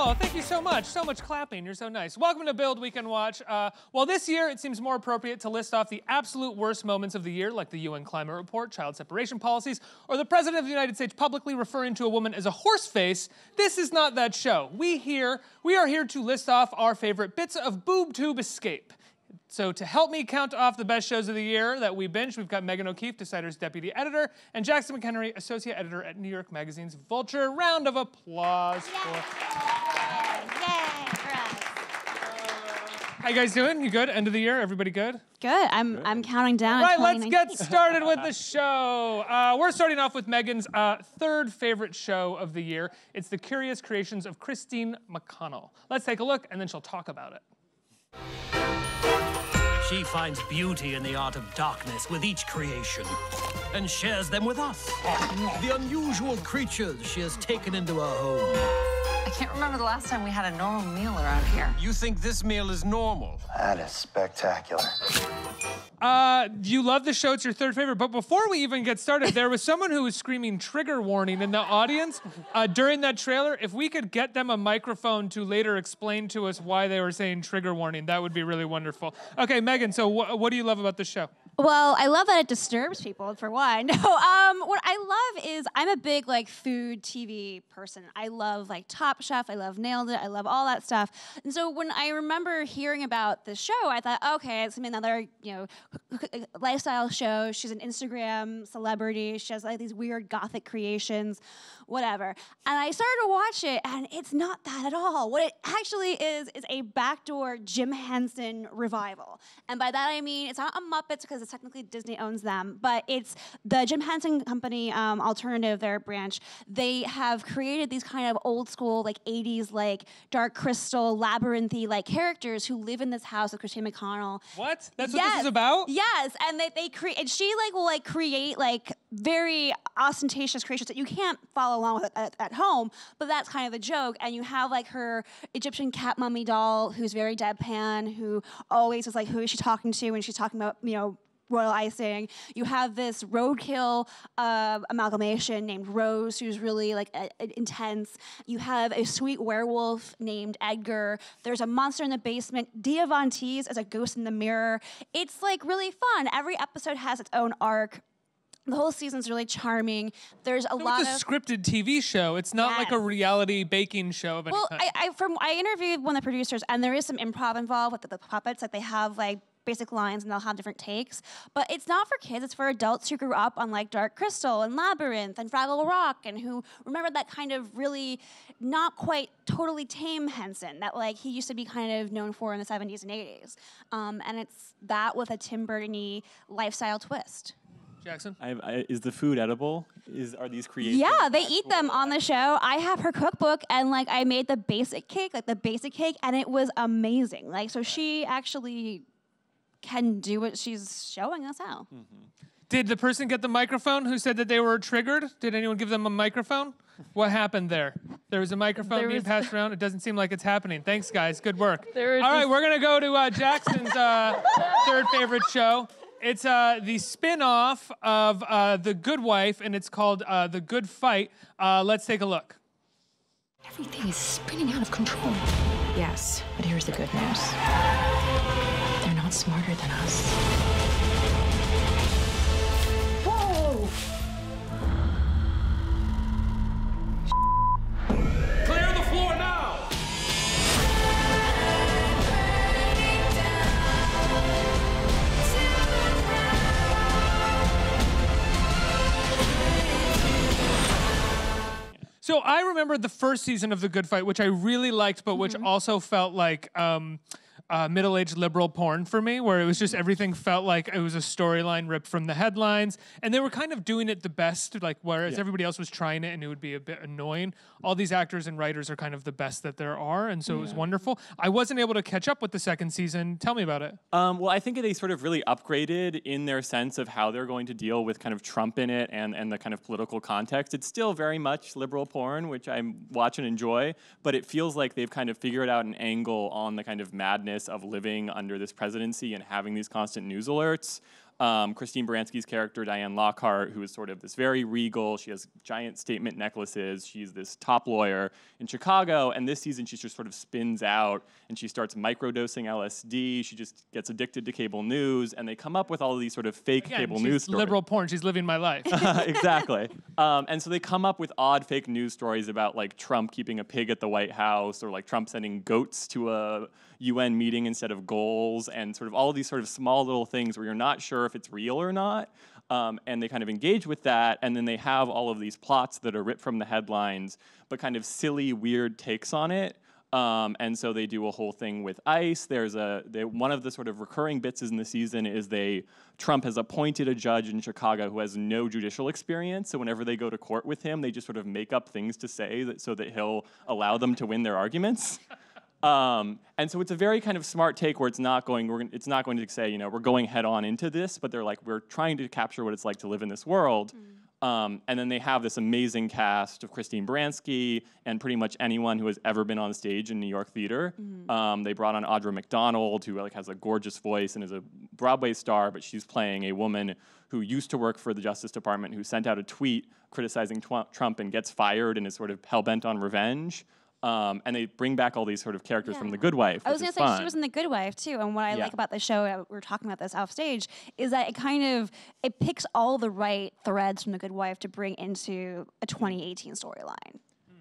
Oh, thank you so much. So much clapping. You're so nice. Welcome to Build Weekend Watch. Well, this year it seems more appropriate to list off the absolute worst moments of the year, like the UN climate report, child separation policies, or the President of the United States publicly referring to a woman as a horse face. This is not that show. We are here to list off our favorite bits of boob tube escape. So to help me count off the best shows of the year that we binged, we've got Meghan O'Keefe, Decider's deputy editor, and Jackson McHenry, associate editor at New York Magazine's Vulture. Round of applause for... Yay for us. How you guys doing? You good? End of the year? Everybody good? Good. I'm counting down. All right, let's get started with the show. We're starting off with Meghan's third favorite show of the year. It's The Curious Creations of Christine McConnell. Let's take a look, and then she'll talk about it. She finds beauty in the art of darkness with each creation and shares them with us, the unusual creatures she has taken into her home. I can't remember the last time we had a normal meal around here. You think this meal is normal? That is spectacular. You love the show. It's your third favorite. But before we even get started, there was someone who was screaming trigger warning in the audience during that trailer. If we could get them a microphone to later explain to us why they were saying trigger warning, that would be really wonderful. Okay, Meghan, so what do you love about the show? Well, I love that it disturbs people, for one. No, what I love is I'm a big food TV person. I love Top Chef. I love Nailed It. I love all that stuff. And so when I remember hearing about the show, I thought, okay, it's gonna be another lifestyle show. She's an Instagram celebrity. She has these weird gothic creations, whatever. And I started to watch it, and it's not that at all. What it actually is a backdoor Jim Henson revival. And by that I mean it's not a Muppets because technically Disney owns them, but it's the Jim Henson Company, alternative, their branch. They have created these kind of old school, 80s, Dark Crystal, labyrinthy, characters who live in this house with Christine McConnell. What? That's what this is about? Yes, and they create, and she will create very ostentatious creations that you can't follow along with at home, but that's kind of the joke. And you have her Egyptian cat mummy doll who's very deadpan, who always is who is she talking to when she's talking about, royal icing. You have this roadkill amalgamation named Rose, who's really intense. You have a sweet werewolf named Edgar. There's a monster in the basement. Dia Von Teese as a ghost in the mirror. It's really fun. Every episode has its own arc. The whole season's really charming. There's a lot of... It's a scripted TV show. It's not like a reality baking show of any kind. I interviewed one of the producers, and there is some improv involved with the puppets. They have basic lines, and they'll have different takes. But it's not for kids. It's for adults who grew up on Dark Crystal and Labyrinth and Fraggle Rock, and who remember that kind of really not quite totally tame Henson that he used to be kind of known for in the 70s and 80s. And it's that with a Tim Burton-y lifestyle twist. Jackson? Is the food edible? Are these creations? Yeah, they eat them on the show. I have her cookbook, and I made the basic cake, and it was amazing. So she actually can do what she's showing us how. Mm-hmm. Did the person get the microphone who said that they were triggered? Did anyone give them a microphone? What happened there? There was a microphone being passed around. It doesn't seem like it's happening. Thanks, guys. Good work. All right, we're going to go to Jackson's third favorite show. It's the spin-off of The Good Wife, and it's called The Good Fight. Let's take a look. Everything is spinning out of control. Yes, but here's the good news. They're not smarter than us. Whoa! Clear the floor now! So I remember the first season of The Good Fight, which I really liked, but which also felt like middle-aged liberal porn for me, where it was just everything felt like it was a storyline ripped from the headlines, and they were kind of doing it the best, whereas everybody else was trying it and it would be a bit annoying. All these actors and writers are kind of the best that there are, and so it was wonderful. I wasn't able to catch up with the second season. Tell me about it. Well, I think they sort of really upgraded in their sense of how they're going to deal with kind of Trump in it and the kind of political context. It's still very much liberal porn, which I watch and enjoy, but it feels like they've kind of figured out an angle on the kind of madness of living under this presidency and having these constant news alerts. Christine Baranski's character, Diane Lockhart, who is sort of this very regal, she has giant statement necklaces, she's this top lawyer in Chicago, and this season she just sort of spins out and she starts microdosing LSD, she just gets addicted to cable news, and they come up with all of these sort of fake cable news stories. Liberal porn, she's living my life. Exactly. And so they come up with odd fake news stories about like Trump keeping a pig at the White House, or like Trump sending goats to a UN meeting instead of goals, and sort of all of these sort of small little things where you're not sure if it's real or not. And they kind of engage with that, and then they have all of these plots that are ripped from the headlines, but kind of silly, weird takes on it. And so they do a whole thing with ICE. One of the sort of recurring bits in the season is Trump has appointed a judge in Chicago who has no judicial experience. So whenever they go to court with him, they just sort of make up things to say so that he'll allow them to win their arguments. And so it's a very kind of smart take where it's not going to say, you know, we're going head on into this, but they're like, we're trying to capture what it's like to live in this world. And then they have this amazing cast of Christine Baranski and pretty much anyone who has ever been on stage in New York theater. They brought on Audra McDonald, who like has a gorgeous voice and is a Broadway star, but she's playing a woman who used to work for the Justice Department, who sent out a tweet criticizing Trump and gets fired and is sort of hell-bent on revenge. And they bring back all these sort of characters from The Good Wife. I was going to say, she was in The Good Wife, too. And what I like about the show, we were talking about this off stage, is that it picks all the right threads from The Good Wife to bring into a 2018 storyline.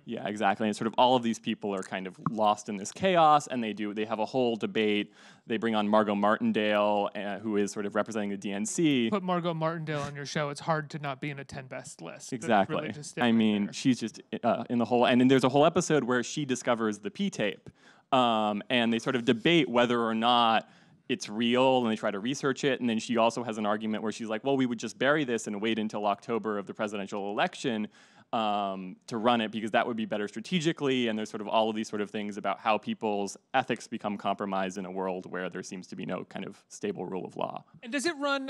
Yeah, exactly. And sort of all of these people are kind of lost in this chaos, and they have a whole debate. They bring on Margot Martindale, who is sort of representing the DNC. Put Margot Martindale on your show, it's hard to not be in a 10 best list. Exactly. Really I mean, she's just in the whole, and then there's a whole episode where she discovers the P-tape, and they sort of debate whether or not it's real, and they try to research it, and then she also has an argument where she's like, well, we would just bury this and wait until October of the presidential election to run it, because that would be better strategically, and there's sort of all of these sort of things about how people's ethics become compromised in a world where there seems to be no kind of stable rule of law. And does it run,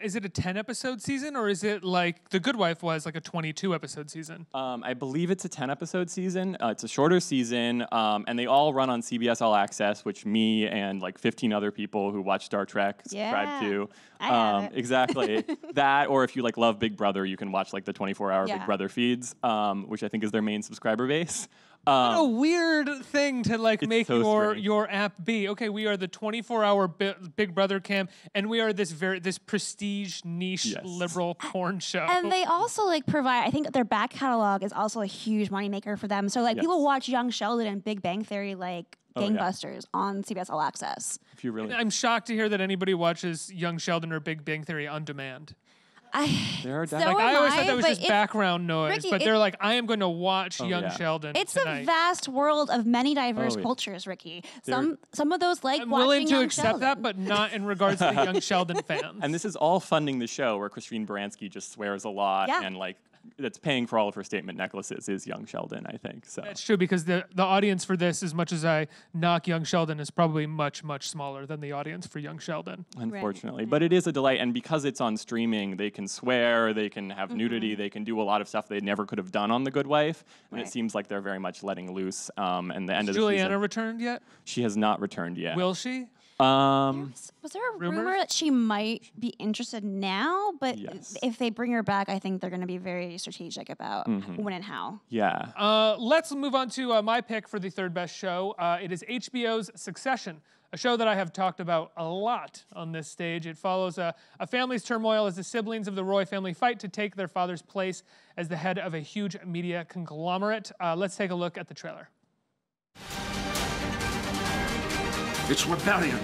is it a 10-episode season, or is it like The Good Wife was, like a 22-episode season? I believe it's a 10-episode season. It's a shorter season, and they all run on CBS All Access, which me and like 15 other people who watch Star Trek subscribe to. I have it. Exactly. That, or if you like love Big Brother, you can watch like the 24-hour Big Brother feeds, which I think is their main subscriber base. What a weird thing to like make so your app be. Okay, we are the 24-hour Big Brother cam, and we are this prestige niche liberal porn show. And they also like provide, I think their back catalog is also a huge moneymaker for them. So like people watch Young Sheldon and Big Bang Theory like gangbusters on CBS All Access. If you really, I'm shocked to hear that anybody watches Young Sheldon or Big Bang Theory on demand. I always thought that was just background noise, Ricky, but they're like, I am going to watch Young Sheldon It's tonight. a vast world of many diverse cultures, Ricky. Some of those like I'm watching willing to Young accept Sheldon. that, but not in regards to the Young Sheldon fans. and this is all funding the show, where Christine Baranski just swears a lot, and like that's paying for all of her statement necklaces is Young Sheldon, I think. So that's true, because the audience for this, as much as I knock Young Sheldon, is probably much, much smaller than the audience for Young Sheldon. Unfortunately. But it is a delight, and because it's on streaming, they can swear, they can have nudity, they can do a lot of stuff they never could have done on The Good Wife, and it seems like they're very much letting loose. And the end of the Juliana season, returned yet? She has not returned yet. Will she? Was there a Rumors? rumor that she might be interested now? But Yes. if they bring her back, I think they're going to be very strategic about when and how. Yeah. Let's move on to my pick for the third best show. It is HBO's Succession, a show that I have talked about a lot on this stage. It follows a family's turmoil as the siblings of the Roy family fight to take their father's place as the head of a huge media conglomerate. Let's take a look at the trailer. It's rebellion,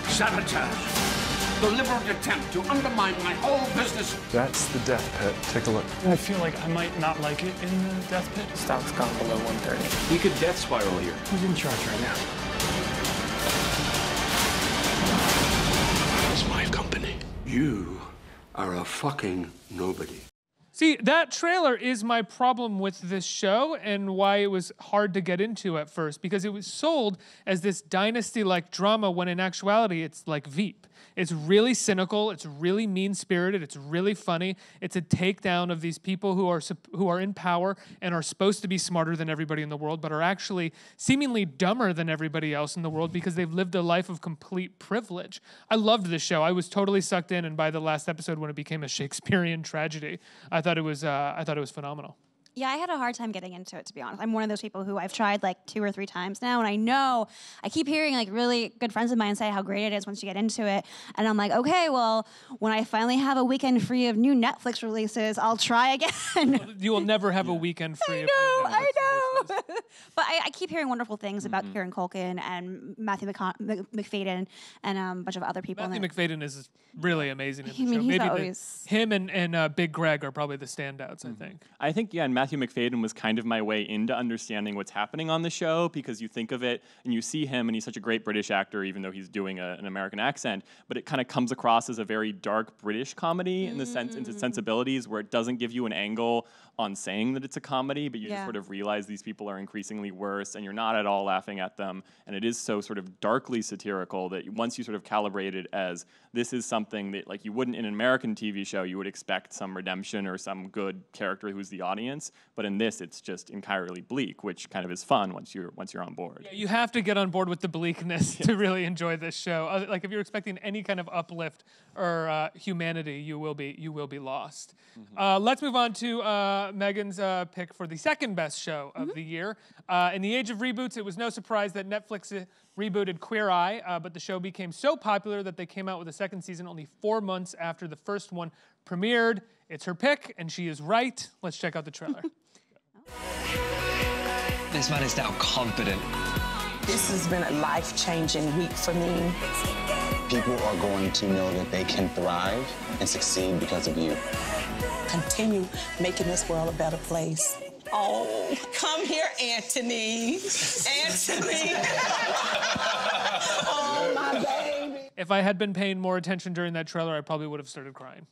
sabotage, deliberate attempt to undermine my whole business. That's the death pit. Take a look. I feel like I might not like it in the death pit. Stock's gone below 130. We could death spiral here. Who's in charge right now? It's my company. You are a fucking nobody. See, that trailer is my problem with this show and why it was hard to get into at first, because it was sold as this dynasty-like drama when in actuality it's like Veep. It's really cynical, it's really mean-spirited, it's really funny. It's a takedown of these people who are in power and are supposed to be smarter than everybody in the world, but are actually seemingly dumber than everybody else in the world because they've lived a life of complete privilege. I loved this show. I was totally sucked in, and by the last episode when it became a Shakespearean tragedy, I thought it was phenomenal. Yeah, I had a hard time getting into it, to be honest. I'm one of those people who I've tried like 2 or 3 times now, and I keep hearing like really good friends of mine say how great it is once you get into it. And I'm like, okay, well, when I finally have a weekend free of new Netflix releases, I'll try again. You will never have a weekend free. I know. But I keep hearing wonderful things about Kieran Culkin and Matthew McFadden and a bunch of other people. Matthew McFadden is really amazing in the show. He's Maybe always... him and Big Greg are probably the standouts, I think. I think, yeah, and Matthew McFadden was kind of my way into understanding what's happening on the show, because you think of it and you see him and he's such a great British actor, even though he's doing an American accent, but it kind of comes across as a very dark British comedy in the sense, into sensibilities where it doesn't give you an angle on saying that it's a comedy, but you just sort of realize these people are increasingly worse and you're not at all laughing at them. And it is so sort of darkly satirical that once you sort of calibrate it as this is something that, like, you wouldn't in an American TV show, you would expect some redemption or some good character who's the audience. But in this, it's just entirely bleak, which kind of is fun once you're on board. Yeah, you have to get on board with the bleakness to really enjoy this show. Like if you're expecting any kind of uplift or humanity, you will be lost. Let's move on to Megan's pick for the second best show of the year. In the age of reboots, it was no surprise that Netflix rebooted Queer Eye, but the show became so popular that they came out with a second season only 4 months after the first one premiered. It's her pick, and she is right. Let's check out the trailer. This man is now confident. This has been a life-changing week for me. People are going to know that they can thrive and succeed because of you. Continue making this world a better place. Oh, come here, Anthony. Anthony. Oh, my baby. If I had been paying more attention during that trailer, I probably would have started crying.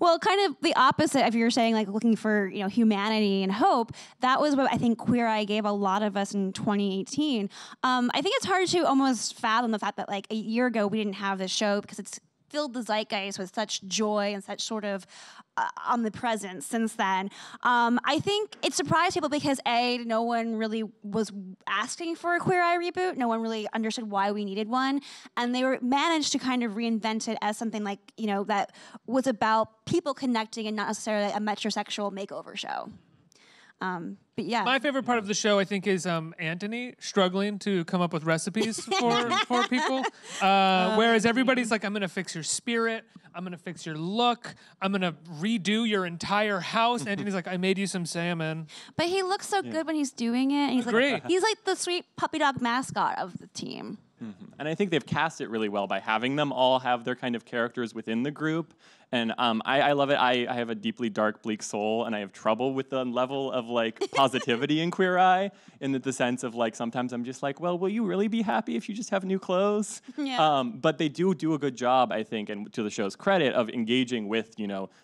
Well, kind of the opposite of you're saying, like looking for, humanity and hope. That was what I think Queer Eye gave a lot of us in 2018. I think it's hard to almost fathom the fact that like a year ago we didn't have this show because it's filled the zeitgeist with such joy and such sort of omnipresence since then. I think it surprised people because no one really was asking for a Queer Eye reboot. No one really understood why we needed one. And they managed to kind of reinvent it as something like, that was about people connecting and not necessarily a metrosexual makeover show. But yeah. My favorite part of the show, I think, is Anthony struggling to come up with recipes for people. Whereas everybody's like, I'm going to fix your spirit. I'm going to fix your look. I'm going to redo your entire house. Anthony's like, I made you some salmon. But he looks so good when he's doing it. He's like the sweet puppy dog mascot of the team. And I think they've cast it really well by having them all have their kind of characters within the group. And I love it. I have a deeply dark, bleak soul, and I have trouble with the level of like positivity in Queer Eye, in the sense of like sometimes I'm just like, well, will you really be happy if you just have new clothes? Yeah. But they do a good job, I think, and to the show's credit, of engaging with,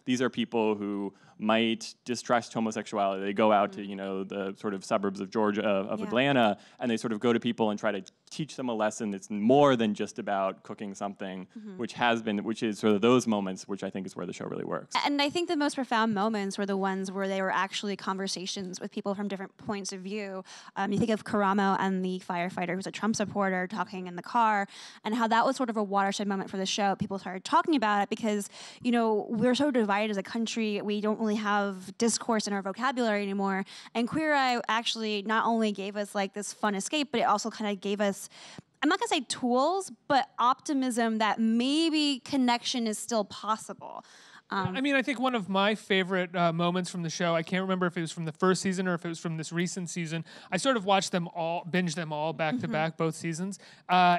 these are people who might distrust homosexuality. They go out to, the sort of suburbs of Georgia, of Atlanta, and they sort of go to people and try to teach them a lesson that's more than just about cooking something, which is sort of those moments, which I think is where the show really works. And I think the most profound moments were the ones where they were actually conversations with people from different points of view. You think of Karamo and the firefighter who's a Trump supporter talking in the car, and how that was sort of a watershed moment for the show. People started talking about it because, we're so divided as a country. We don't really have discourse in our vocabulary anymore. And Queer Eye actually not only gave us like this fun escape, but it also kind of gave us, I'm not gonna say tools, but optimism that maybe connection is still possible. I think one of my favorite moments from the show, I can't remember if it was from the first season or if it was from this recent season, I sort of watched them all, binged them all back to back, both seasons,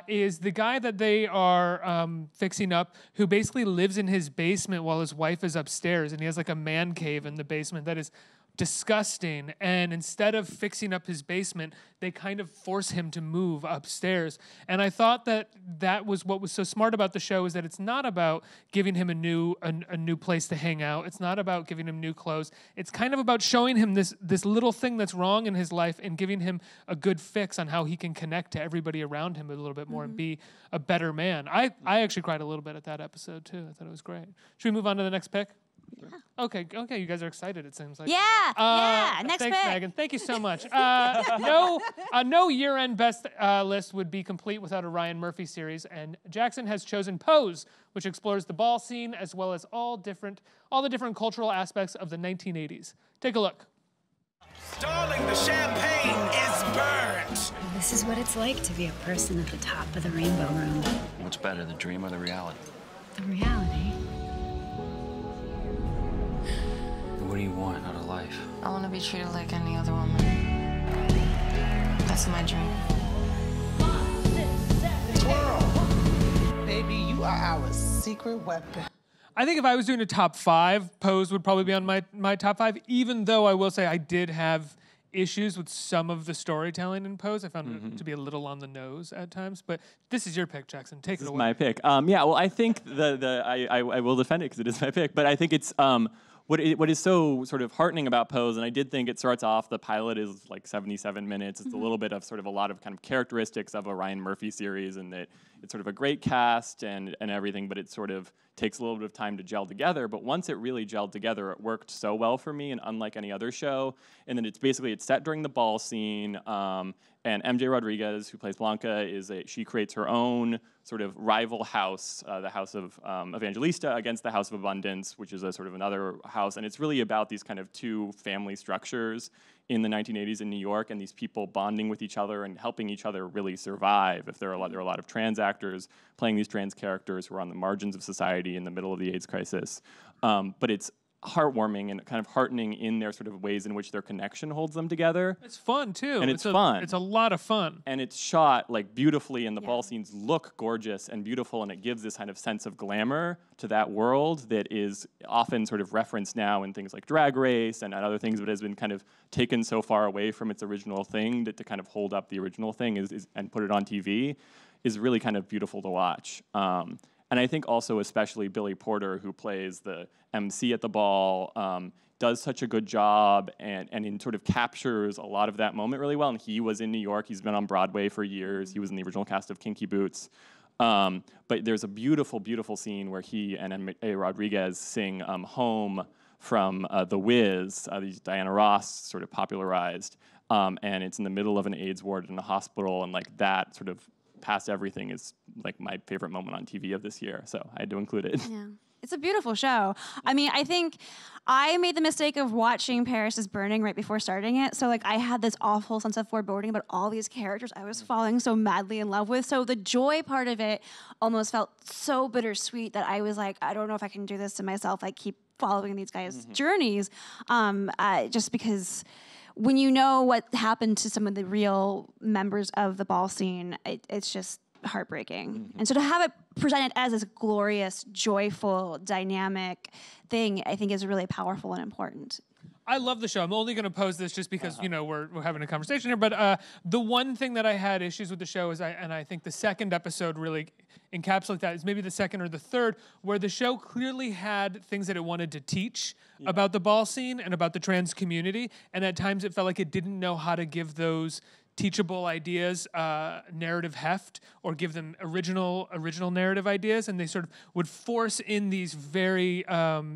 is the guy that they are fixing up who basically lives in his basement while his wife is upstairs, and he has like a man cave in the basement that is disgusting. And instead of fixing up his basement, they kind of force him to move upstairs. And I thought that was what was so smart about the show, is that it's not about giving him a new place to hang out. It's not about giving him new clothes. It's kind of about showing him this little thing that's wrong in his life and giving him a good fix on how he can connect to everybody around him a little bit more and be a better man. I actually cried a little bit at that episode too. I thought it was great. Should we move on to the next pick? Yeah. Okay, you guys are excited, it seems like. Yeah, next thanks, pick. Megan. Thank you so much. No year-end best list would be complete without a Ryan Murphy series, and Jackson has chosen Pose, which explores the ball scene as well as all the different cultural aspects of the 1980s. Take a look. Darling, the champagne is burnt. This is what it's like to be a person at the top of the rainbow room. What's better, the dream or the reality? The reality. What do you want out of life? I want to be treated like any other woman. That's my dream. Twirl. Baby, you are our secret weapon. I think if I was doing a top 5, Pose would probably be on my top 5, even though I will say I did have issues with some of the storytelling in Pose. I found it to be a little on the nose at times, but this is your pick, Jackson. Take it away. This is my pick. Yeah, well, I think I will defend it because it is my pick, but I think it's what is so sort of heartening about Pose, and I did think it starts off, the pilot is like 77 minutes. It's a little bit of sort of a lot of kind of characteristics of a Ryan Murphy series, and that it's sort of a great cast and everything, but it sort of takes a little bit of time to gel together. But once it really gelled together, it worked so well for me, and unlike any other show. And then it's set during the ball scene, and MJ Rodriguez, who plays Blanca, she creates her own sort of rival house, the House of Evangelista against the House of Abundance, which is a sort of another house. And it's really about these kind of two family structures in the 1980s in New York, and these people bonding with each other and helping each other really survive. If there are a lot of trans actors playing these trans characters who are on the margins of society in the middle of the AIDS crisis. But it's heartwarming and kind of heartening in their sort of ways in which their connection holds them together. It's fun too. And it's fun. It's a lot of fun. And it's shot like beautifully, and the ball scenes look gorgeous and beautiful, and it gives this kind of sense of glamour to that world that is often sort of referenced now in things like Drag Race and other things, but has been kind of taken so far away from its original thing that to kind of hold up the original thing and put it on TV is really kind of beautiful to watch. And I think also especially Billy Porter, who plays the MC at the ball, does such a good job and sort of captures a lot of that moment really well. And he was in New York. He's been on Broadway for years. He was in the original cast of Kinky Boots. But there's a beautiful, beautiful scene where he and M.A. Rodriguez sing Home from The Wiz, these Diana Ross sort of popularized. And it's in the middle of an AIDS ward in a hospital, and like that sort of Past Everything is like my favorite moment on TV of this year, so I had to include it. Yeah. It's a beautiful show. I mean, I think I made the mistake of watching Paris is Burning right before starting it. So like I had this awful sense of foreboding about all these characters I was falling so madly in love with. So the joy part of it almost felt so bittersweet that I was like, I don't know if I can do this to myself. I keep following these guys' journeys just because when you know what happened to some of the real members of the ball scene, it's just heartbreaking. And so to have it presented as this glorious, joyful, dynamic thing, I think is really powerful and important. I love the show. I'm only going to pose this just because, you know, we're having a conversation here. But the one thing that I had issues with the show is, I think the second episode really encapsulates that, is maybe the second or the third, where the show clearly had things that it wanted to teach about the ball scene and about the trans community. And at times it felt like it didn't know how to give those teachable ideas narrative heft, or give them original narrative ideas, and they sort of would force in these very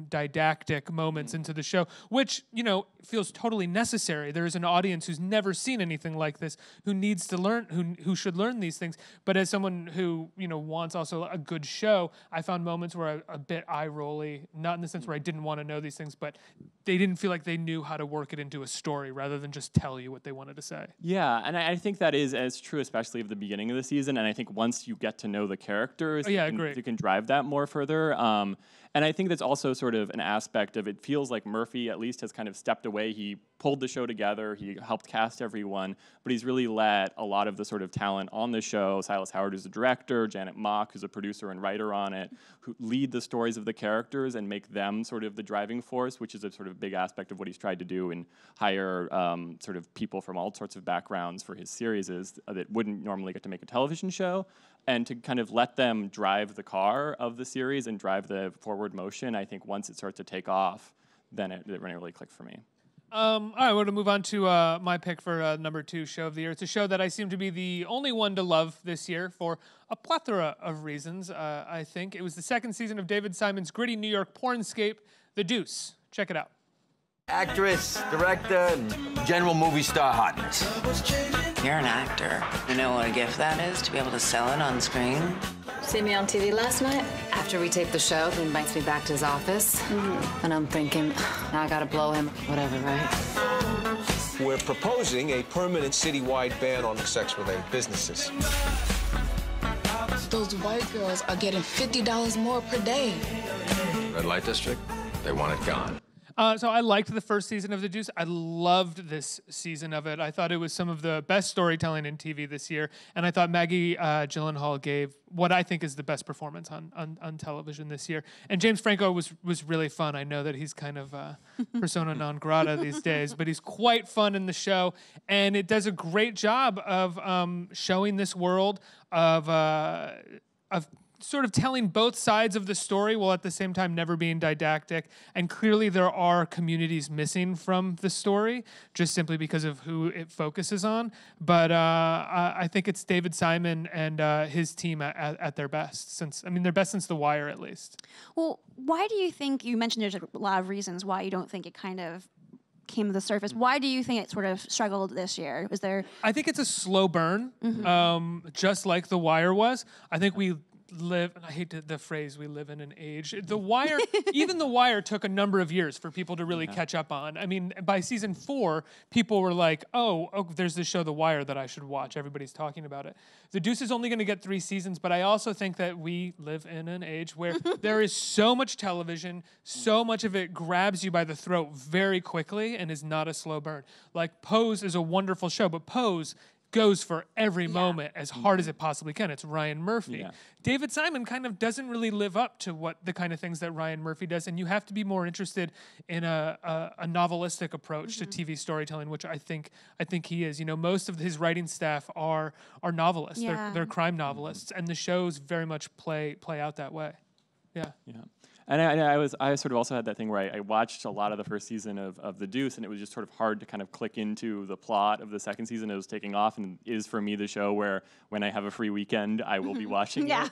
didactic moments into the show, which, you know, feels totally necessary. There is an audience who's never seen anything like this, who needs to learn, who should learn these things. But as someone who, you know, wants also a good show, I found moments where a bit eye-rolly, not in the sense where I didn't want to know these things, but they didn't feel like they knew how to work it into a story rather than just tell you what they wanted to say. Yeah, and I think that is as true, especially of the beginning of the season. And I think once you get to know the characters, you can drive that more further. And I think that's also sort of an aspect of it feels like Murphy at least has kind of stepped away. He pulled the show together. He helped cast everyone, but he's really let a lot of the sort of talent on the show, Silas Howard who's the director, Janet Mock who's a producer and writer on it, who lead the stories of the characters and make them sort of the driving force, which is a sort of big aspect of what he's tried to do and hire sort of people from all sorts of backgrounds for his series that wouldn't normally get to make a television show. And to kind of let them drive the car of the series and drive the forward motion, I think once it starts to take off, then it really clicked for me. All right, we're going to move on to my pick for number 2 show of the year. It's a show that I seem to be the only one to love this year for a plethora of reasons, I think. It was the 2nd season of David Simon's gritty New York pornscape, The Deuce. Check it out. Actress, director, and general movie star hotness. You're an actor. You know what a gift that is, to be able to sell it on screen? See me on TV last night? After we tape the show, he invites me back to his office. And I'm thinking, now I gotta blow him, whatever, right? We're proposing a permanent citywide ban on sex-related businesses. Those white girls are getting $50 more per day. Red light district, they want it gone. So I liked the first season of The Deuce. I loved this season of it. I thought it was some of the best storytelling in TV this year. And I thought Maggie Gyllenhaal gave what I think is the best performance on television this year. And James Franco was really fun. I know that he's kind of persona non grata these days, but he's quite fun in the show. And it does a great job of showing this world of sort of telling both sides of the story while at the same time never being didactic. And clearly there are communities missing from the story just simply because of who it focuses on. But I think it's David Simon and his team at their best. They're best since The Wire, at least. Well, why do you think, you mentioned there's a lot of reasons why you don't think it kind of came to the surface. Why do you think it sort of struggled this year? Was there... I think it's a slow burn, just like The Wire was. I think we live, and I hate the phrase, we live in an age. The Wire, even The Wire took a number of years for people to really catch up on. I mean, by season 4, people were like, oh, there's this show, The Wire, that I should watch. Everybody's talking about it. The Deuce is only going to get 3 seasons, but I also think that we live in an age where there is so much television, so much of it grabs you by the throat very quickly and is not a slow burn. Like Pose is a wonderful show, but Pose goes for every moment as hard as it possibly can. It's Ryan Murphy. Yeah. David Simon kind of doesn't really live up to what the kind of things that Ryan Murphy does, and you have to be more interested in a novelistic approach to TV storytelling, which I think he is. You know, most of his writing staff are novelists. Yeah. They're crime novelists, and the shows very much play out that way. Yeah. Yeah. And I sort of also had that thing where I watched a lot of the first season of The Deuce, and it was just sort of hard to kind of click into the plot of the second season. It was taking off, and it is for me the show where when I have a free weekend, I will be watching it.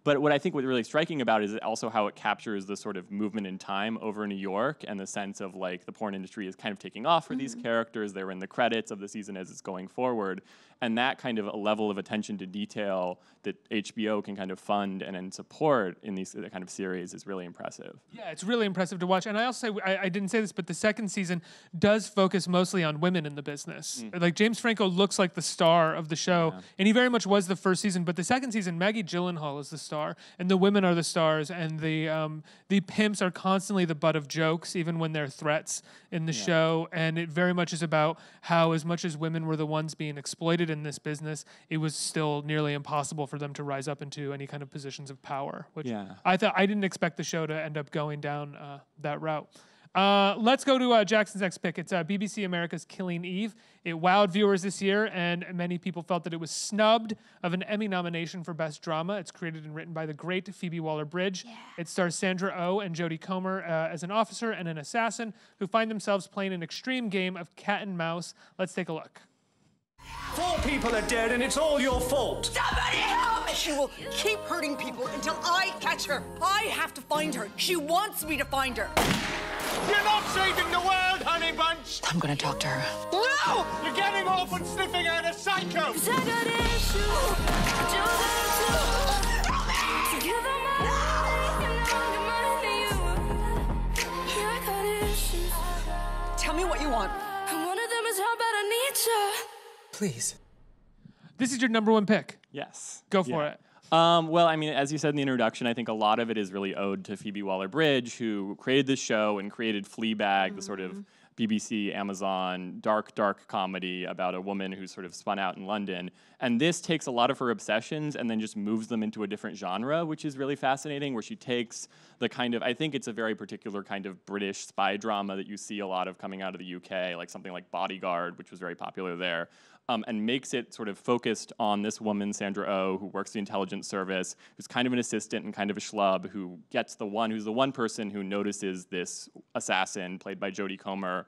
But what I think was really striking about it is also how it captures the sort of movement in time over New York and the sense of like the porn industry is kind of taking off for these characters. They're in the credits of the season as it's going forward. And that kind of a level of attention to detail that HBO can kind of fund and support in these kind of series is really impressive. Yeah, it's really impressive to watch. And I also say, I didn't say this, but the second season does focus mostly on women in the business. Like James Franco looks like the star of the show, and he very much was the first season. But the second season, Maggie Gyllenhaal is the star, and the women are the stars, and the pimps are constantly the butt of jokes, even when they're threats in the show. And it very much is about how, as much as women were the ones being exploited in this business, it was still nearly impossible for them to rise up into any kind of positions of power, which I didn't expect the show to end up going down that route. Let's go to Jackson's next pick. It's BBC America's Killing Eve. It wowed viewers this year, and many people felt that it was snubbed of an Emmy nomination for Best Drama. It's created and written by the great Phoebe Waller-Bridge. It stars Sandra Oh and Jodie Comer as an officer and an assassin who find themselves playing an extreme game of cat and mouse. Let's take a look. 4 people are dead, and it's all your fault. Somebody help me! She will keep hurting people until I catch her. I have to find her. She wants me to find her. You're not saving the world, honey bunch! I'm gonna talk to her. No! You're getting off and sniffing out a psycho! Tell me what you want. One of them is how bad I need you. Please. This is your number 1 pick. Yes. Go for it. Well, I mean, as you said in the introduction, I think a lot of it is really owed to Phoebe Waller-Bridge, who created this show and created Fleabag, the sort of BBC, Amazon, dark comedy about a woman who's sort of spun out in London. And this takes a lot of her obsessions and then just moves them into a different genre, which is really fascinating, where she takes the kind of, I think it's a very particular kind of British spy drama that you see a lot of coming out of the UK, like something like Bodyguard, which was very popular there. And makes it sort of focused on this woman, Sandra Oh, who works the intelligence service, who's kind of an assistant and kind of a schlub, who gets who's the one person who notices this assassin, played by Jodie Comer,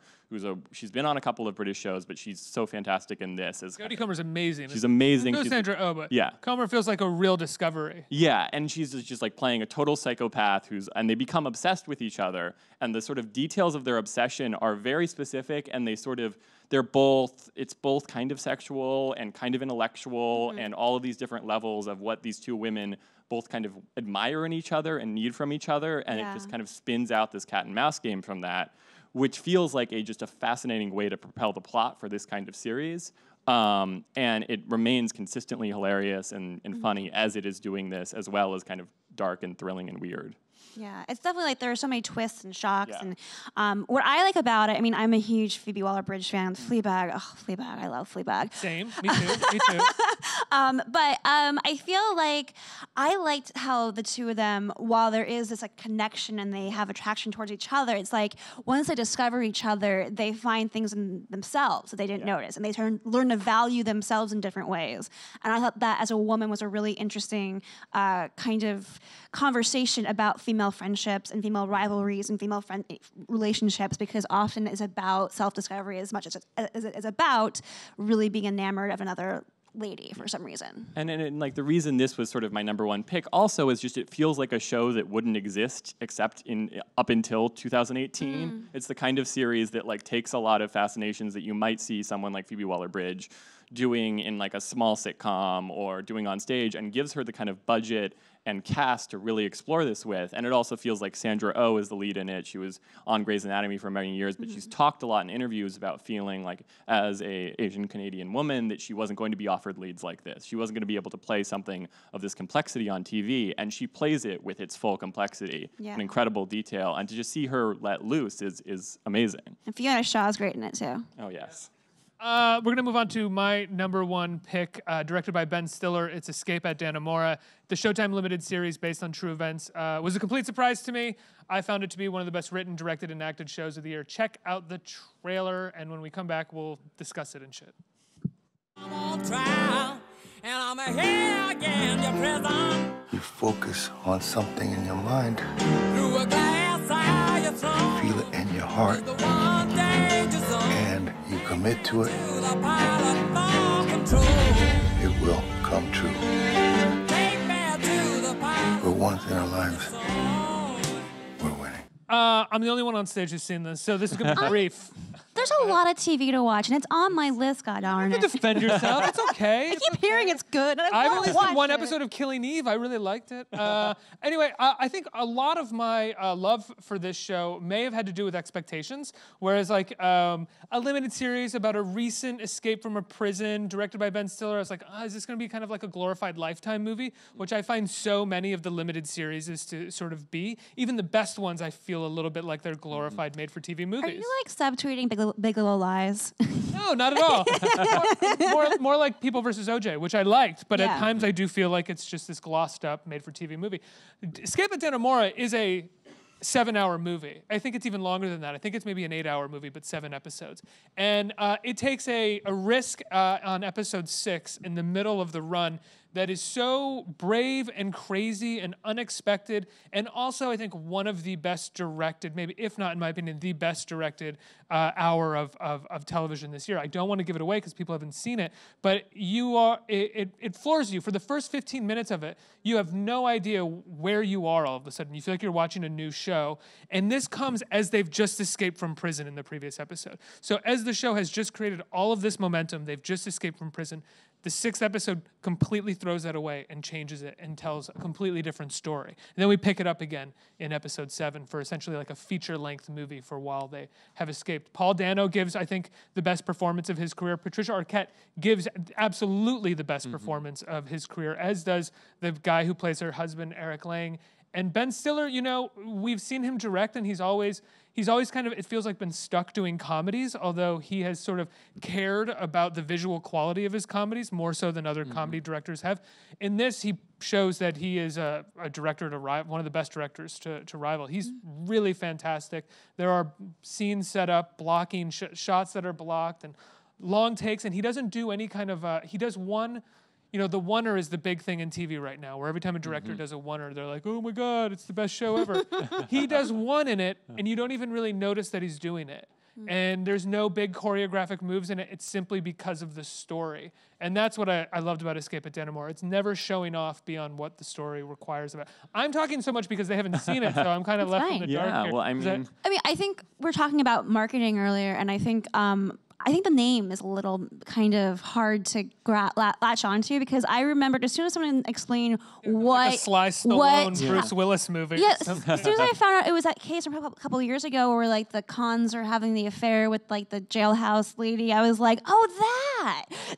she's been on a couple of British shows, but she's so fantastic in this. Jodie Comer's amazing. She's amazing. No Sandra Oh, but yeah. Comer feels like a real discovery. Yeah, and she's just like playing a total psychopath and they become obsessed with each other, and the sort of details of their obsession are very specific, and it's both kind of sexual and kind of intellectual, and all of these different levels of what these two women both kind of admire in each other and need from each other, and it just kind of spins out this cat and mouse game from that, which feels like just a fascinating way to propel the plot for this kind of series. And it remains consistently hilarious and funny as it is doing this, as well as kind of dark and thrilling and weird. Yeah, it's definitely like there are so many twists and shocks. Yeah. And what I like about it, I mean, I'm a huge Phoebe Waller-Bridge fan. Fleabag, Fleabag, I love Fleabag. Same, me too, me too. But I feel like I liked how the two of them, while there is this like connection and they have attraction towards each other, it's like once they discover each other, they find things in themselves that they didn't notice, and they learn to value themselves in different ways. And I thought that as a woman was a really interesting kind of conversation about female friendships and female rivalries and female relationships, because often it's about self-discovery as much as it is about really being enamored of another lady for some reason. And like the reason this was sort of my number one pick also is just it feels like a show that wouldn't exist except up until 2018. It's the kind of series that like takes a lot of fascinations that you might see someone like Phoebe Waller-Bridge doing in like a small sitcom or doing on stage, and gives her the kind of budget and cast to really explore this with. And it also feels like Sandra Oh is the lead in it. She was on Grey's Anatomy for many years, but she's talked a lot in interviews about feeling like, as a Asian Canadian woman, that she wasn't going to be offered leads like this. She wasn't going to be able to play something of this complexity on TV, and she plays it with its full complexity and incredible detail. And to just see her let loose is amazing. And Fiona Shaw's great in it too. Oh, yes. We're going to move on to my number one pick, directed by Ben Stiller. It's Escape at Dannemora. The Showtime limited series based on true events was a complete surprise to me. I found it to be one of the best written, directed, and acted shows of the year. Check out the trailer, and when we come back, we'll discuss it and shit. I'm on trial, and I'm here again, your prison. You focus on something in your mind. Through a glass eye, you feel it in your heart. And you commit to it. It will come true. But once in our lives, we're winning. I'm the only one on stage who's seen this, so this is going to be brief. There's a lot of TV to watch, and it's on my list, god darn it. You can defend yourself. It's okay. I keep hearing it's good. And I released one it. episode of Killing Eve. I really liked it. Anyway, I think a lot of my love for this show may have had to do with expectations, whereas like a limited series about a recent escape from a prison directed by Ben Stiller, I was like, is this going to be kind of like a glorified Lifetime movie, which I find so many of the limited series is to sort of be. Even the best ones, I feel a little bit like they're glorified made-for-TV movies. Are you like subtweeting Big Little Lies? No, not at all. more like People versus OJ, which I liked, but at times I do feel like it's just this glossed up made-for-TV movie. Escape at Dannemora is a 7-hour movie. I think it's even longer than that. I think it's maybe an 8-hour movie, but 7 episodes. And it takes a risk on episode 6 in the middle of the run that is so brave and crazy and unexpected, and also I think one of the best directed, maybe if not in my opinion, the best directed hour of television this year. I don't want to give it away because people haven't seen it, but it floors you. For the first 15 minutes of it, you have no idea where you are all of a sudden. You feel like you're watching a new show, and this comes as they've just escaped from prison in the previous episode. So as the show has just created all of this momentum, they've just escaped from prison, The 6th episode completely throws that away and changes it and tells a completely different story. And then we pick it up again in episode 7 for essentially like a feature-length movie for while they have escaped. Paul Dano gives, I think, the best performance of his career. Patricia Arquette gives absolutely the best performance of his career, as does the guy who plays her husband, Eric Lang. And Ben Stiller, you know, we've seen him direct, and he's always kind of, it feels like, been stuck doing comedies, although he has sort of cared about the visual quality of his comedies more so than other comedy directors have. In this, he shows that he is a director to rival, one of the best directors to rival. He's really fantastic. There are scenes set up, blocking, shots that are blocked, and long takes, and he doesn't do any kind of, he does one. You know, the oneer is the big thing in TV right now, where every time a director does a oneer, they're like, oh my God, it's the best show ever. He does one in it, and you don't even really notice that he's doing it. And there's no big choreographic moves in it. It's simply because of the story. And that's what I loved about Escape at Dannemora. It's never showing off beyond what the story requires about. I'm talking so much because they haven't seen it, so I'm kind of left in the dark here. Well, I mean, I think we're talking about marketing earlier, and I think the name is a little kind of hard to latch onto, because I remembered as soon as someone explained what like a Sly Stallone Bruce Willis movie. Yeah, as soon as I found out it was that case from a couple of years ago where like the cons are having the affair with like the jailhouse lady, I was like, oh,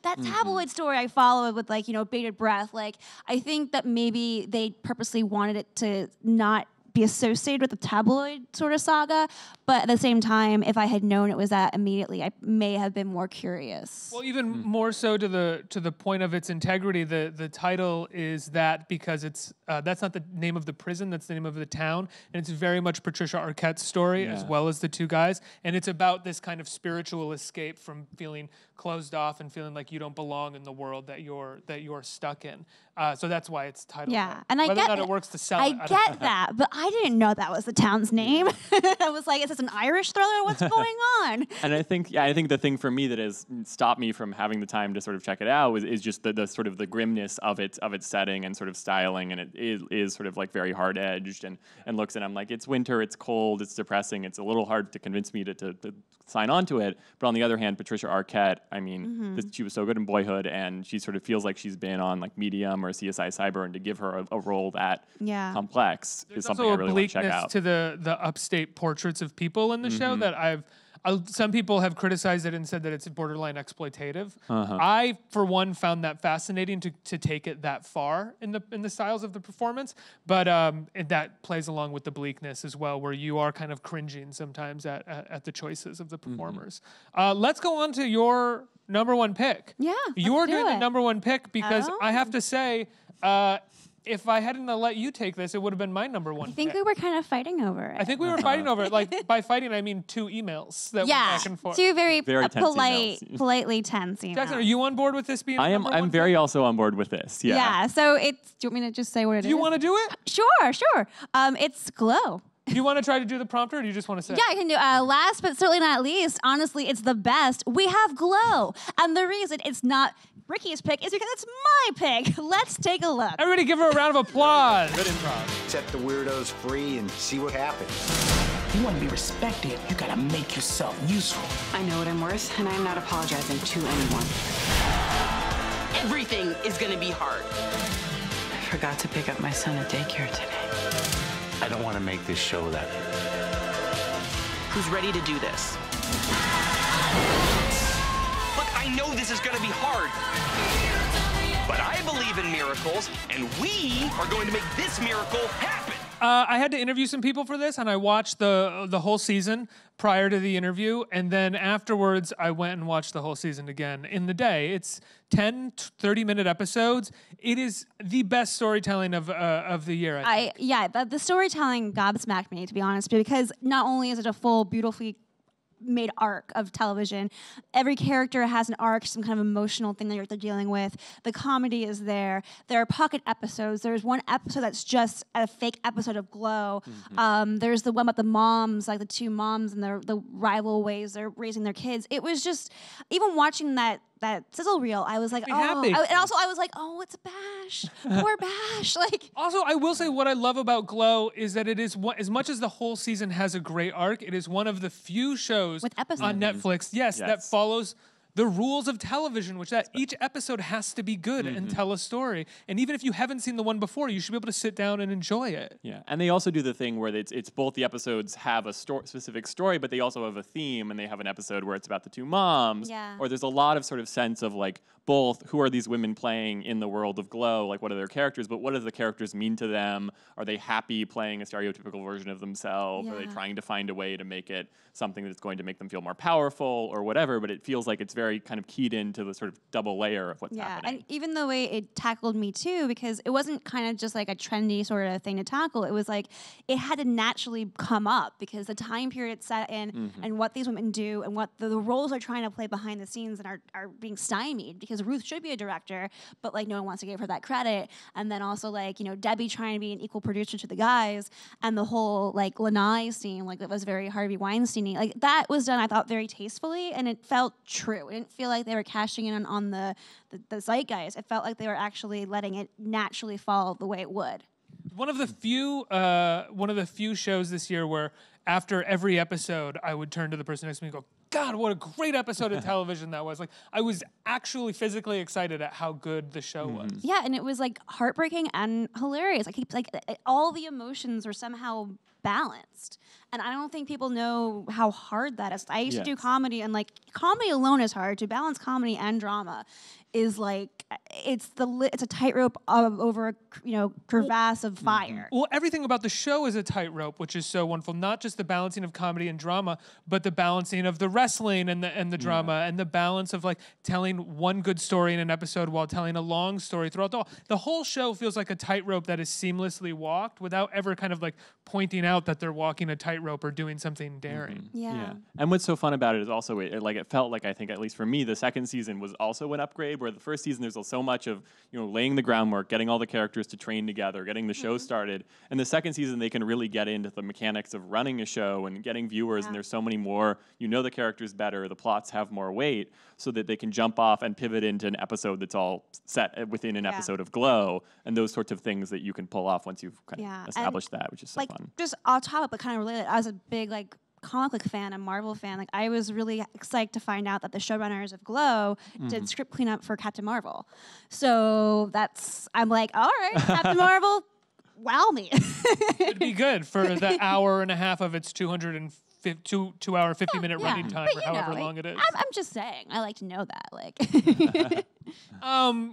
that tabloid story I followed with like, you know, bated breath. Like, I think that maybe they purposely wanted it to not be associated with the tabloid sort of saga, but at the same time, if I had known it was that immediately, I may have been more curious. Well, even more so to the point of its integrity, the title is that because it's that's not the name of the prison, that's the name of the town, and it's very much Patricia Arquette's story as well as the two guys, and it's about this kind of spiritual escape from feeling closed off and feeling like you don't belong in the world that you're stuck in. So that's why it's titled. Yeah, that. and I Whether get or not it works to sell it. I get that, but I didn't know that was the town's name. I was like, is this an Irish thriller? What's going on? And I think the thing for me that has stopped me from having the time to sort of check it out is just the sort of the grimness of its setting and sort of styling, and it is sort of like very hard edged and looks, and I'm like, it's winter, it's cold, it's depressing, it's a little hard to convince me to sign on to it. But on the other hand, Patricia Arquette, I mean, she was so good in Boyhood, and she sort of feels like she's been on like Medium or CSI Cyber, and to give her a role that complex is something I really want to check out. To the upstate portraits of people in the show that some people have criticized it and said that it's borderline exploitative. I, for one, found that fascinating to take it that far in the styles of the performance, but that plays along with the bleakness as well, where you are kind of cringing sometimes at the choices of the performers. Let's go on to your number one pick. Yeah, you're doing the number one pick because I have to say, if I hadn't let you take this, it would have been my number one. I think we were kind of fighting over it. I think we were fighting over it. Like, by fighting, I mean 2 emails that went back and forth. Two very tense emails. politely tense emails. Jackson, are you on board with this being I'm very also on board with this. Yeah. Yeah, so do you want me to just say what it is? Do you want to do it? Sure. It's Glow. Do you want to try to do the prompter, or do you just want to say? Yeah, I can do. Last but certainly not least, honestly, it's the best. We have Glow. And the reason it's not Ricky's pick is because it's my pick. Let's take a look. Everybody give her a round of applause. Good improv. Set the weirdos free and see what happens. If you want to be respected, you gotta make yourself useful. I know what I'm worth, and I'm not apologizing to anyone. Everything is gonna be hard. I forgot to pick up my son at daycare today. I don't want to make this show that. Who's ready to do this? Look, I know this is gonna be hard, but I believe in miracles, and we are going to make this miracle happen. I had to interview some people for this, and I watched the whole season prior to the interview, and then afterwards I went and watched the whole season again in the day. It's 10, 30-minute episodes. It is the best storytelling of the year. The storytelling gobsmacked me, to be honest, because not only is it a full, beautifully made arc of television. Every character has an arc, some kind of emotional thing that they're dealing with. The comedy is there. There are pocket episodes. There's one episode that's just a fake episode of Glow. There's the one about the moms, like the 2 moms and the rival ways they're raising their kids. It was just, even watching that sizzle reel, I was like, oh. And also I was like, oh, it's Bash. Poor Bash. Also, I will say what I love about Glow is that it is, as much as the whole season has a great arc, it is one of the few shows on Netflix, that follows the rules of television, which that each episode has to be good and tell a story. And even if you haven't seen the one before, you should be able to sit down and enjoy it. Yeah, and they also do the thing where it's both the episodes have a specific story, but they also have a theme, and they have an episode where it's about the two moms. Yeah. Or there's a lot of sort of sense of like both who are these women playing in the world of Glow, like what are their characters, but what do the characters mean to them? Are they happy playing a stereotypical version of themselves? Are they trying to find a way to make it something that's going to make them feel more powerful or whatever? But it feels like it's very kind of keyed into the sort of double layer of what's happening. And even the way it tackled Me Too, because it wasn't kind of just like a trendy sort of thing to tackle. It was like it had to naturally come up because the time period it's set in and what these women do and what the roles they're trying to play behind the scenes and are being stymied, because Ruth should be a director, but like no one wants to give her that credit. And then also like, you know, Debbie trying to be an equal producer to the guys, and the whole like Lanai scene, like it was very Harvey Weinstein-y. Like that was done, I thought, very tastefully, and it felt true. It didn't feel like they were cashing in on the zeitgeist. It felt like they were actually letting it naturally fall the way it would. One of the few shows this year where after every episode I would turn to the person next to me and go, God, what a great episode of television that was. Like, I was actually physically excited at how good the show was. Yeah, and it was like heartbreaking and hilarious. Like all the emotions were somehow balanced. And I don't think people know how hard that is. I used to do comedy, and like comedy alone is hard. To balance comedy and drama is like it's a tightrope over a crevasse of fire. Well, everything about the show is a tightrope, which is so wonderful. Not just the balancing of comedy and drama, but the balancing of the wrestling and the drama, and the balance of like telling one good story in an episode while telling a long story throughout the whole show. Feels like a tightrope that is seamlessly walked without ever kind of like pointing out that they're walking a tightrope or doing something daring. Yeah. And what's so fun about it is also it felt like, I think at least for me, the second season was also an upgrade, where the first season there's so much of laying the groundwork, getting all the characters to train together, getting the show started. And the second season they can really get into the mechanics of running a show and getting viewers, and there's so many more, the characters better, the plots have more weight, so that they can jump off and pivot into an episode that's all set within an episode of Glow, and those sorts of things that you can pull off once you've kind of established that, which is so fun. Just off topic, but kind of related, I was a big like comic book fan and Marvel fan. Like I was really excited to find out that the showrunners of Glow did script cleanup for Captain Marvel. So I'm like, all right, Captain Marvel, wow me. It'd be good for the hour and a half of its 2 hour, 50-minute running time, or however long it is. I'm just saying, I like to know that. Like,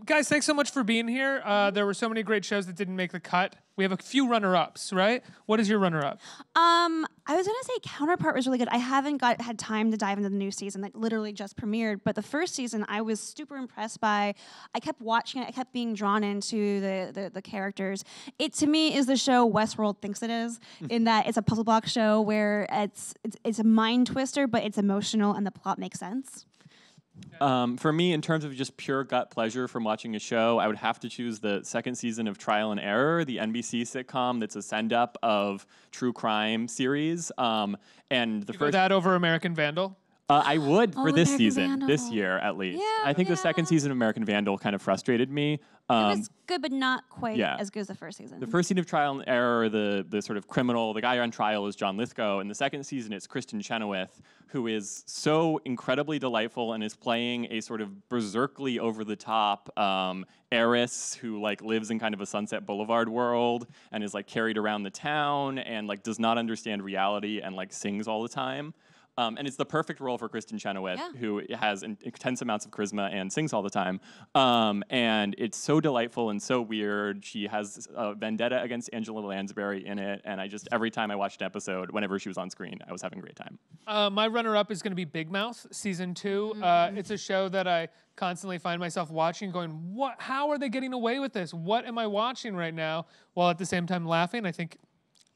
guys, thanks so much for being here. There were so many great shows that didn't make the cut. We have a few runner-ups, right? What is your runner-up? I was gonna say Counterpart was really good. I haven't had time to dive into the new season that literally just premiered, but the first season I was super impressed by. I kept watching it. I kept being drawn into the characters. It to me is the show Westworld thinks it is, in that it's a puzzle box show where it's a mind twister, but it's emotional and the plot makes sense. For me, in terms of just pure gut pleasure from watching a show, I would have to choose the second season of Trial and Error, the NBC sitcom that's a send-up of true crime series. And the first that over American Vandal? I would for this American season, Vandal. this year at least. Yeah, I think the second season of American Vandal kind of frustrated me. It was good, but not quite as good as the first season. The first season of Trial and Error, the sort of criminal, the guy on trial is John Lithgow, and the second season it's Kristen Chenoweth, who is so incredibly delightful and is playing a sort of berserkly over-the-top heiress who like lives in kind of a Sunset Boulevard world and is like carried around the town and like does not understand reality and like sings all the time. And it's the perfect role for Kristen Chenoweth, who has intense amounts of charisma and sings all the time. And it's so delightful and so weird. She has a vendetta against Angela Lansbury in it. And every time I watched an episode, whenever she was on screen, I was having a great time. My runner-up is going to be Big Mouth, season 2. It's a show that I constantly find myself watching going, how are they getting away with this? What am I watching right now? While at the same time laughing. I think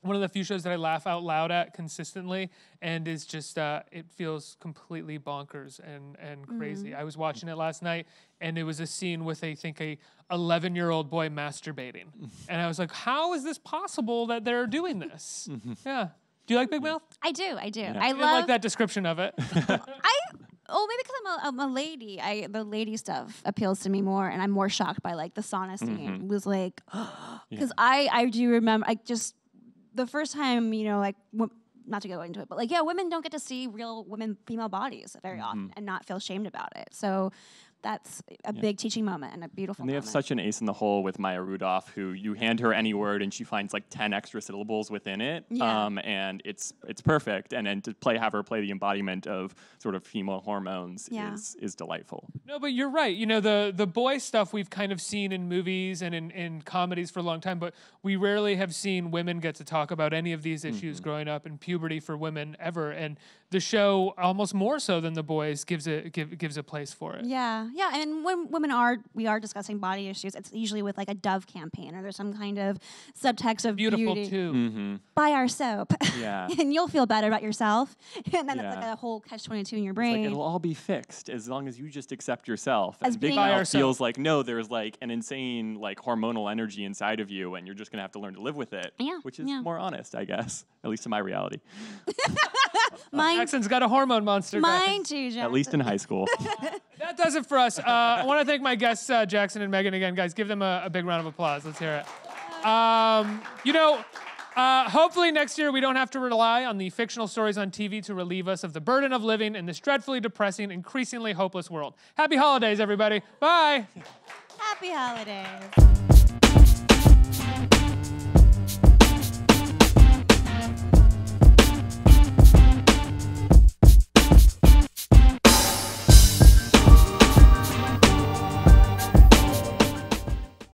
one of the few shows that I laugh out loud at consistently, and is just, it feels completely bonkers and crazy. I was watching it last night, and it was a scene with, I think, a 11-year-old boy masturbating. And I was like, how is this possible that they're doing this? Yeah. Do you like Big Mouth? I do. Yeah. I didn't like that description of it. Maybe because I'm a lady. The lady stuff appeals to me more, and I'm more shocked by like the sauna scene. It was like, because I do remember, the first time, not to go into it, but like, yeah, women don't get to see real female bodies very often and not feel shamed about it. So that's a big teaching moment and a beautiful And they moment. have such an ace in the hole with Maya Rudolph, who you hand her any word and she finds like 10 extra syllables within it. Yeah. And it's perfect. And then to have her play the embodiment of sort of female hormones is delightful. No, but you're right. You know, the boy stuff we've kind of seen in movies and in comedies for a long time, but we rarely have seen women get to talk about any of these issues growing up and puberty for women ever. And the show, almost more so than the boys, gives a place for it. Yeah, and when we are discussing body issues, it's usually with like a Dove campaign or there's some kind of subtext of beautiful beauty. too. Buy our soap. Yeah. And you'll feel better about yourself. And then it's like a whole catch-22 in your brain. It's like, it'll all be fixed as long as you just accept yourself. As And Big being Mouth feels like, no, there's like an insane like hormonal energy inside of you and you're just gonna have to learn to live with it. Yeah, Which is more honest, I guess. At least in my reality. Jackson's got a hormone monster. Mine too, Jackson. At least in high school. That does it for us. I want to thank my guests, Jackson and Meghan, again. Guys, give them a big round of applause. Let's hear it. Hopefully next year we don't have to rely on the fictional stories on TV to relieve us of the burden of living in this dreadfully depressing, increasingly hopeless world. Happy holidays, everybody. Bye. Happy holidays.